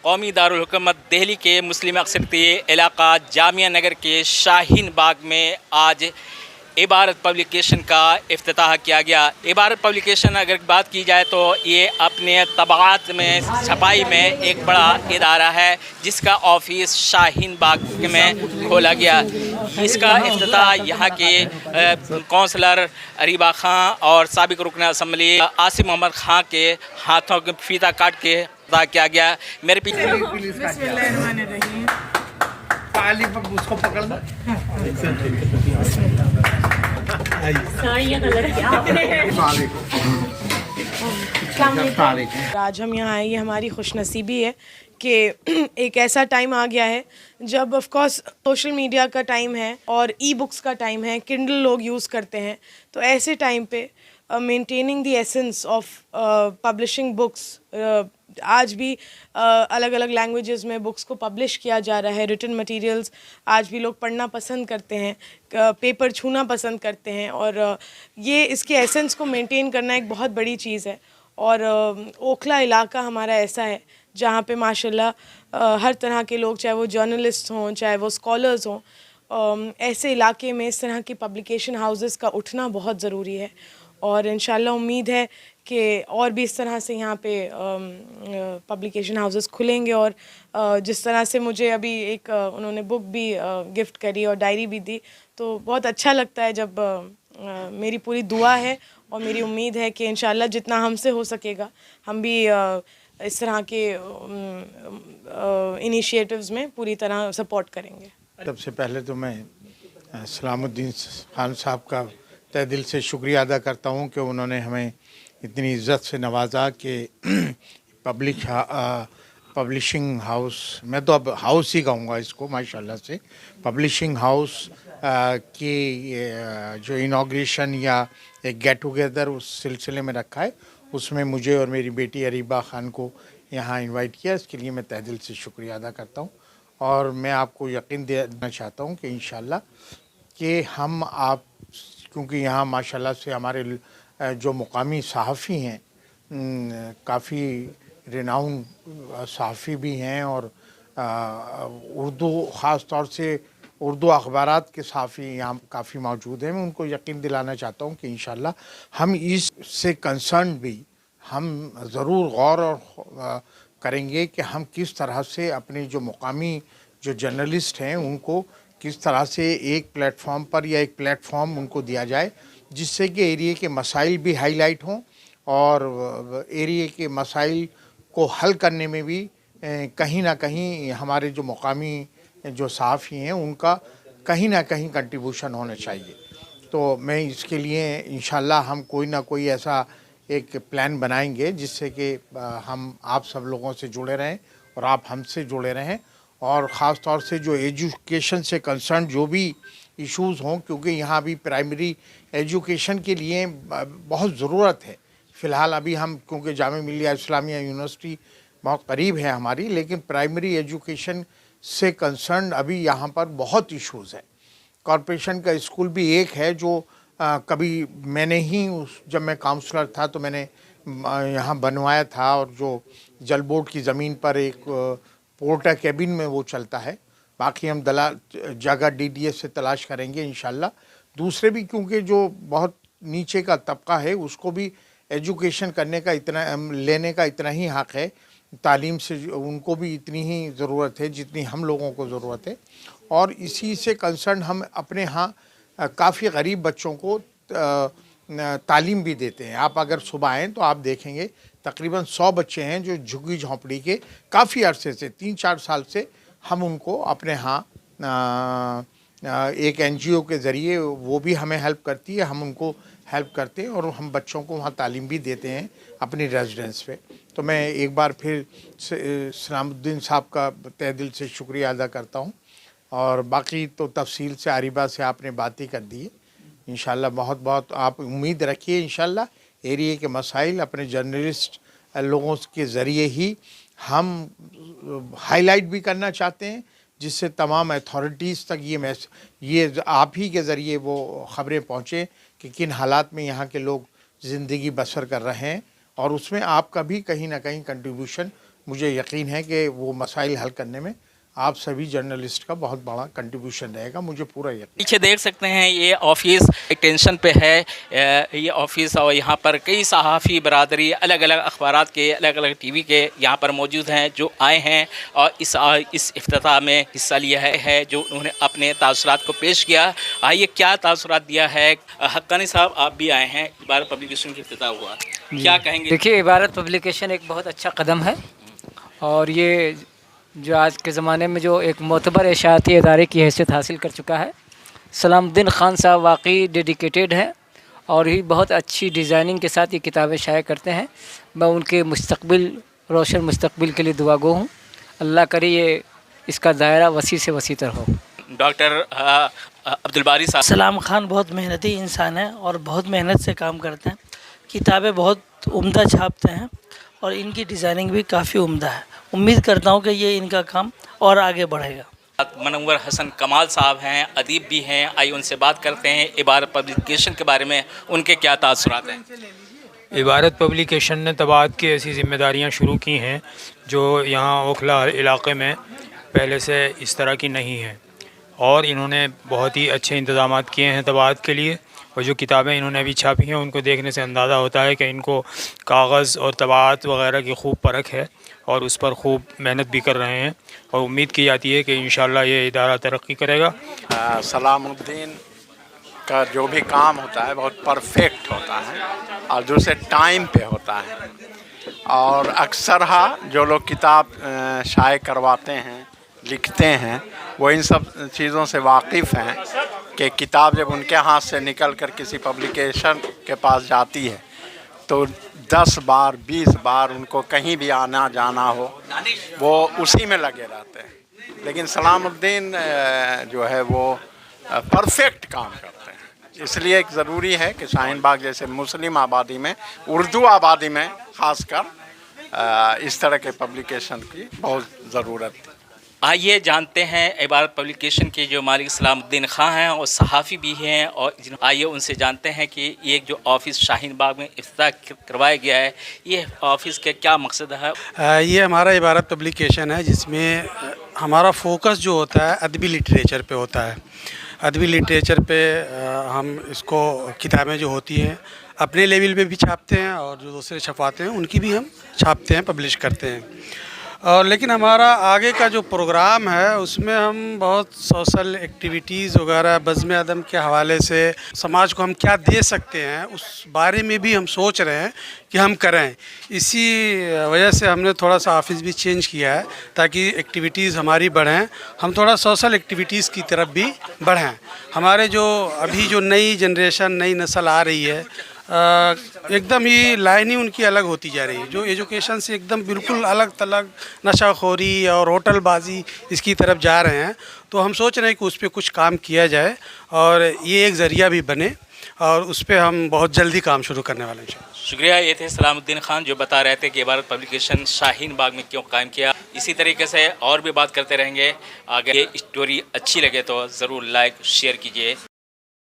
कौमी दारुल हुकूमत दिल्ली के मुस्लिम अक्सरियती इलाका जामिया नगर के शाहीन बाग में आज इबारत पब्लिकेशन का इफ्तिताह किया गया। इबारत पब्लिकेशन अगर बात की जाए तो ये अपने तबाअत में छपाई में एक बड़ा इदारा है जिसका ऑफिस शाहीन बाग में खोला गया। इसका इफ्तिताह यहाँ के कौंसलर अरीबा खां और साबिक रुकन असम्बली आसिम मोहम्मद खां के हाथों के फीता काट के अदा किया गया। मेरे पीछे उसको पकड़ना आज हम यहाँ आए, ये हमारी खुशनसीबी है कि एक ऐसा टाइम आ गया है जब ऑफ कोर्स सोशल मीडिया का टाइम है और ई बुक्स का टाइम है, किंडल लोग यूज़ करते हैं। तो ऐसे टाइम पे maintaining the essence of publishing books, आज भी अलग अलग लैंग्वेजेस में बुक्स को पब्लिश किया जा रहा है। रिटन मटेरियल्स आज भी लोग पढ़ना पसंद करते हैं, पेपर छूना पसंद करते हैं और ये इसके एसेंस को मेंटेन करना एक बहुत बड़ी चीज़ है। और ओखला इलाका हमारा ऐसा है जहाँ पे माशाल्लाह हर तरह के लोग, चाहे वो जर्नलिस्ट हों चाहे वो स्कॉलर्स हों, ऐसे इलाके में इस तरह की पब्लिकेशन हाउसेस का उठना बहुत ज़रूरी है। और इंशाल्लाह उम्मीद है कि और भी इस तरह से यहाँ पे पब्लिकेशन हाउसेस खुलेंगे। और जिस तरह से मुझे अभी एक उन्होंने बुक भी गिफ्ट करी और डायरी भी दी, तो बहुत अच्छा लगता है जब मेरी पूरी दुआ है और मेरी उम्मीद है कि इंशाल्लाह जितना हमसे हो सकेगा हम भी इस तरह के इनिशिएटिव्स में पूरी तरह सपोर्ट करेंगे। सबसे पहले तो मैं सलामुद्दीन खान साहब का तहे दिल से शुक्रिया अदा करता हूँ कि उन्होंने हमें इतनी इज़्ज़त से नवाजा कि पब्लिशिंग हाउस, मैं तो अब हाउस ही कहूँगा इसको माशाल्लाह से, पब्लिशिंग हाउस की जो इनॉग्रेशन या एक गेट टुगेदर उस सिलसिले में रखा है, उसमें मुझे और मेरी बेटी अरीबा खान को यहाँ इनवाइट किया। इसके लिए मैं तहे दिल से शुक्रिया अदा करता हूँ। और मैं आपको यकीन देना चाहता हूँ कि इंशाल्लाह कि हम आप, क्योंकि यहाँ माशाल्लाह से हमारे जो मुकामी सहाफ़ी हैं, काफ़ी रिनाउन सहाफ़ी भी हैं और उर्दू ख़ास तौर से उर्दू अखबारात के सहाफ़ी यहाँ काफ़ी मौजूद हैं। मैं उनको यकीन दिलाना चाहता हूँ कि इंशाल्लाह हम इससे कंसर्न भी हम ज़रूर गौर और करेंगे कि हम किस तरह से अपने जो मुकामी जो जर्नलिस्ट हैं उनको किस तरह से एक प्लेटफॉर्म पर या एक प्लेटफॉर्म उनको दिया जाए जिससे कि एरिया के मसाइल भी हाईलाइट हों और एरिया के मसाइल को हल करने में भी कहीं ना कहीं हमारे जो मुकामी जो सहाफ़ी हैं उनका कहीं ना कहीं कंट्रीब्यूशन होना चाहिए। तो मैं इसके लिए इंशाल्लाह हम कोई ना कोई ऐसा एक प्लान बनाएंगे जिससे कि हम आप सब लोगों से जुड़े रहें और आप हमसे जुड़े रहें। और ख़ास तौर से जो एजुकेशन से कंसर्न जो भी इश्यूज़ हों, क्योंकि यहाँ भी प्राइमरी एजुकेशन के लिए बहुत ज़रूरत है। फ़िलहाल अभी हम, क्योंकि जामिया मिल्लिया इस्लामिया यूनिवर्सिटी बहुत करीब है हमारी, लेकिन प्राइमरी एजुकेशन से कंसर्न अभी यहाँ पर बहुत इश्यूज़ हैं। कॉरपोरेशन का स्कूल भी एक है जो कभी मैंने ही जब मैं काउंसलर था तो मैंने यहाँ बनवाया था, और जो जल बोर्ड की ज़मीन पर एक पोर्टर कैबिन में वो चलता है। बाकी हम जगह डीडीएस से तलाश करेंगे इंशाल्लाह। दूसरे भी, क्योंकि जो बहुत नीचे का तबका है उसको भी एजुकेशन करने का इतना, लेने का इतना ही हक़ है, तालीम से उनको भी इतनी ही ज़रूरत है जितनी हम लोगों को ज़रूरत है। और इसी से कंसर्न हम अपने यहाँ काफ़ी गरीब बच्चों को तालीम भी देते हैं। आप अगर सुबह आएँ तो आप देखेंगे तकरीबन 100 बच्चे हैं जो झुग्गी झोंपड़ी के काफ़ी अरसे से 3-4 साल से हम उनको अपने यहाँ एक एनजीओ के ज़रिए, वो भी हमें हेल्प करती है, हम उनको हेल्प करते हैं और हम बच्चों को वहाँ तालीम भी देते हैं अपनी रेजिडेंस पे। तो मैं एक बार फिर सलामुद्दीन साहब का तहे दिल से शुक्रिया अदा करता हूँ। और बाकी तो तफसील से अरीबा से आपने बात ही कर दी है। इंशाल्लाह बहुत बहुत आप उम्मीद रखिए, इंशाल्लाह एरिया के मसाइल अपने जर्नलिस्ट लोगों के ज़रिए ही हम हाईलाइट भी करना चाहते हैं, जिससे तमाम अथॉरिटीज़ तक ये आप ही के ज़रिए वो ख़बरें पहुँचें कि किन हालात में यहाँ के लोग ज़िंदगी बसर कर रहे हैं, और उसमें आपका भी कहीं ना कहीं कंट्रीब्यूशन मुझे यकीन है कि वो मसाइल हल करने में आप सभी जर्नलिस्ट का बहुत बड़ा कंट्रीब्यूशन रहेगा, मुझे पूरा यकीन। पीछे देख सकते हैं ये ऑफिस टेंशन पे है, ये ऑफिस, और यहाँ पर कई सहाफ़ी बरादरी अलग अलग अखबारात के, अलग अलग टीवी के यहाँ पर मौजूद हैं जो आए हैं और इस इफ्तिताह में हिस्सा लिया है, जो उन्होंने अपने तासुरात को पेश किया। आइए क्या तासुरात दिया है। हक्कानी साहब, आप भी आए हैं, इबारत पब्लिकेशन की इफ्तिताह हुआ, क्या कहेंगे? देखिए, इबारत पब्लिकेशन एक बहुत अच्छा कदम है और ये जो आज के ज़माने में जो एक मोतबर इशाअती इदारे की हैसियत हासिल कर चुका है। सलामुद्दीन ख़ान साहब वाकई डेडिकेटेड हैं और ही बहुत अच्छी डिज़ाइनिंग के साथ ये किताबें शाया करते हैं। मैं उनके मुस्तक़बिल, रोशन मुस्तक़बिल के लिए दुआ गो हूँ। अल्लाह करे ये इसका दायरा वसी से वसी तर हो। डॉक्टर अब्दुल बारी साहब। सलाम खान बहुत मेहनती इंसान है और बहुत मेहनत से काम करते हैं। किताबें बहुत उम्दा छापते हैं और इनकी डिज़ाइनिंग भी काफ़ी उम्दा है। उम्मीद करता हूँ कि ये इनका काम और आगे बढ़ेगा। मनव्वर हसन कमाल साहब हैं, अदीब भी हैं, आइए उनसे बात करते हैं इबारत पब्लिकेशन के बारे में, उनके क्या तासुरात हैं। इबारत पब्लिकेशन ने तबाअत की ऐसी ज़िम्मेदारियाँ शुरू की हैं जो यहाँ ओखला इलाक़े में पहले से इस तरह की नहीं हैं, और इन्होंने बहुत ही अच्छे इंतज़ाम किए हैं तबाअत के लिए। और जो किताबें इन्होंने अभी छापी हैं उनको देखने से अंदाज़ा होता है कि इनको कागज़ और तबाअत वग़ैरह की खूब परख है और उस पर खूब मेहनत भी कर रहे हैं, और उम्मीद की जाती है कि इंशाअल्लाह ये इदारा तरक्की करेगा। सलामुद्दीन का जो भी काम होता है बहुत परफेक्ट होता है और दूसरे टाइम पे होता है। और अक्सर जो लोग किताब शाये करवाते हैं, लिखते हैं, वो इन सब चीज़ों से वाकिफ़ हैं कि किताब जब उनके हाथ से निकल कर किसी पब्लिकेशन के पास जाती है तो 10 बार 20 बार उनको कहीं भी आना जाना हो वो उसी में लगे रहते हैं। लेकिन सलामुद्दीन जो है वो परफेक्ट काम करते हैं। इसलिए एक ज़रूरी है कि शाहीन बाग जैसे मुस्लिम आबादी में, उर्दू आबादी में ख़ासकर इस तरह के पब्लिकेशन की बहुत ज़रूरत है। आइए जानते हैं इबारत पब्लिकेशन के जो मालिक सलामुद्दीन खां हैं और सहाफ़ी भी हैं, और आइए उनसे जानते हैं कि ये जो ऑफ़िस शाहीन बाग में इफ्तिताह करवाया गया है, ये ऑफ़िस के क्या मकसद है। ये हमारा इबारत पब्लिकेशन है जिसमें हमारा फोकस जो होता है अदबी लिटरेचर पे होता है। अदबी लिटरेचर पे हम इसको किताबें जो होती हैं अपने लेवल पे भी छापते हैं और जो दूसरे छपवाते हैं उनकी भी हम छापते हैं, पब्लिश करते हैं। और लेकिन हमारा आगे का जो प्रोग्राम है उसमें हम बहुत सोशल एक्टिविटीज़ वगैरह बज़्म अदम के हवाले से समाज को हम क्या दे सकते हैं उस बारे में भी हम सोच रहे हैं कि हम करें। इसी वजह से हमने थोड़ा सा ऑफिस भी चेंज किया है ताकि एक्टिविटीज़ हमारी बढ़ें, हम थोड़ा सोशल एक्टिविटीज़ की तरफ भी बढ़ें। हमारे जो अभी जो नई जनरेशन, नई नस्ल आ रही है, एकदम ही लाइन ही उनकी अलग होती जा रही है, जो एजुकेशन से एकदम बिल्कुल अलग तलग नशाखोरी और होटलबाजी इसकी तरफ जा रहे हैं। तो हम सोच रहे हैं कि उस पर कुछ काम किया जाए और ये एक ज़रिया भी बने और उस पर हम बहुत जल्दी काम शुरू करने वाले हैं। शुक्रिया। ये थे सलामुद्दीन खान जो बता रहे थे कि इबारत पब्लिकेशन शाहीन बाग में क्यों कायम किया। इसी तरीके से और भी बात करते रहेंगे। अगर ये स्टोरी अच्छी लगे तो ज़रूर लाइक शेयर कीजिए।